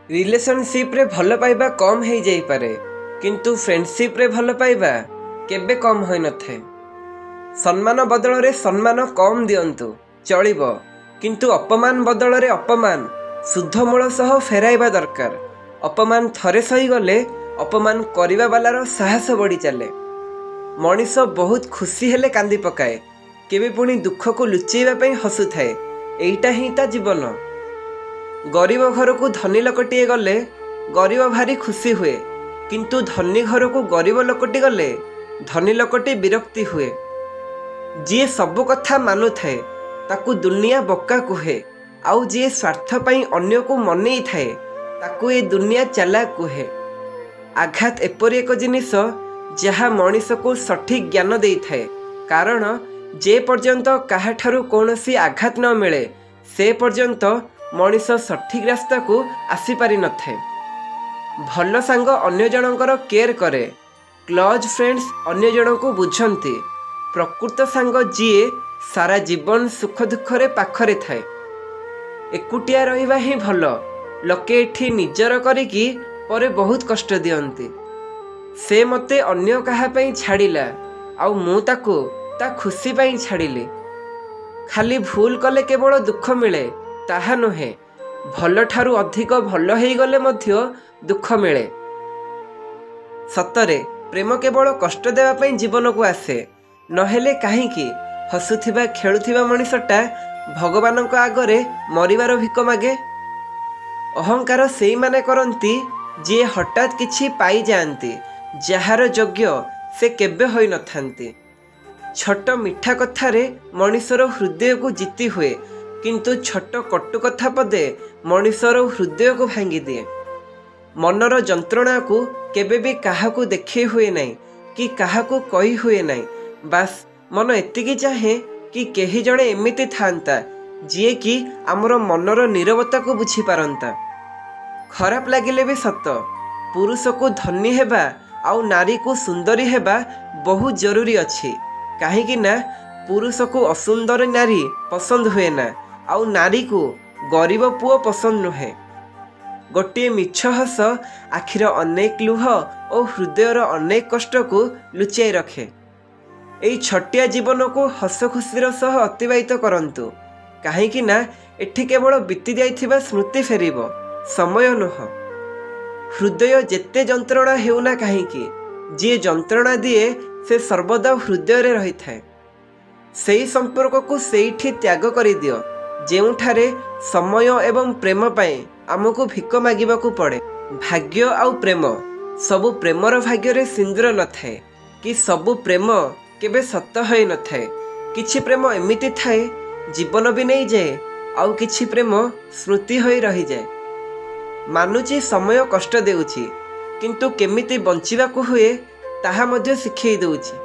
Relationship रे भल पाइबा कम हो जाई पारे किंतु फ्रेंडशिप रे भल पाइबा केबे कम होई न थे। सम्मान बदल रे सम्मान कम दियंतु चलिबो किंतु अपमान बदल रे अपमान शुद्ध मूल सह फेराइबा दरकार। अपमान थरे सही गले अपमान करिबा वालार साहस बढ़ी चले। मनीष बहुत खुशी हेले कांदी पकाए, केबे पुणी दुख को लुचेइबा पई हसु थाए। एइटा ही ता जीवन। गरीब घर को धनी लोकटिए गले गरीब भारी खुशी हुए, किंतु धनी घर को गरीब लोकटी गले धनी लोकटी विरक्ति हुए। जी सबु कथा मानु थाए ताकू दुनिया बक्का कुहे, आउ जी स्वार्थ पई अन्य को मनेई थाए ताकू ए दुनिया चालाक कुहे। आघात एपरि एक जिनिस जहा मनीष को सठिक ज्ञान देई थाए, कारण जे पर्यंत काहाठारु कोनोसी आघात न मिले से पर्यंत मनीष सठिक रास्ता को आसी पारि न थाए। भल सांग अन्य जनकर केयर करे, क्लोज फ्रेंड्स अन्य जन को बुझंती। प्रकृत सांग जीए सारा जीवन सुख दुख रे पाखरे थाए। एकुटिया रहिबा ही भल। लोके एठी निजर करिकी परे बहुत कष्ट दियंती। से मते अन्य कहा पई छाड़िला, आउ मु ताकू ता खुशी पई छाड़िली। खाली भूल कले केवल दुख मिले ताहा नुहे, भल ठारू अधिक भल हेई गले मध्य दुख मिले। सतरे प्रेम केवल कष्ट देवा पई जीवन को आसे, नहेले काहींकी हसुथिबा खेलुथिबा मनीषटा भगवान आगरे मरिबार भिक मागे। अहंकार सेई माने करंती जे हठात किछि पाई जाआंती, जहार योग्य से केबे होई न थांती। छोट मिठा कथारे मनीषर हृदय को जीति हुए, किंतु छोट कटु कथा पदे मनीषर हृदय को भांगी दिए। मनर जंत्रणा को केबे भी काहाकू देखै हुए नहीं कि काहाकू कही हुए नहीं। बास मन एतिकी चाहे कि केही जणे एमिति थांता जिए कि आमर मनर नीरवता को बुझी पारंता। खराब लागिले भी सत, पुरुष को धनी हेबा आउ नारी को सुंदरी हेबा बहुत जरूरी अछि। काहेकि ना पुरुष को असुंदर नारी पसंद हुए ना, आउ नारी को गरीब पुओ पसंद नुहे। गोटे मिछ हस आखिर अनेक लुह और हृदयर अनेक कष्ट को लुचाई रखे। एई छटिया जीवन को हस खुशीर सह अतिबाहित करंतु, काहेकि ना एठी केवल बीती जाइथिबा स्मृति फेरिबो, समय नुह। हृदय जेते जंत्रणा हेउना काहेकि जे जंत्रणा दिए से सर्वदा हृदय रे रही थाए। सेई संपर्क को सेइठी त्याग करि दियो जेउठारे समय एवं प्रेम पाए आमको भिक मागिबाकू पड़े। भाग्य आउ प्रेम सबु प्रेमर भाग्य रे सिंदूर न थाए कि सबु प्रेम केबे सत्य होई न थाए। किछि प्रेम एमिति थाए जीवन भी नहीं जाए, आउ किछि प्रेम स्मृति होई रही जाए। मानुची समय कष्ट देउछि, किंतु केमिति बंचिबाकू हुए ताहा मध्य शिखई देउछि।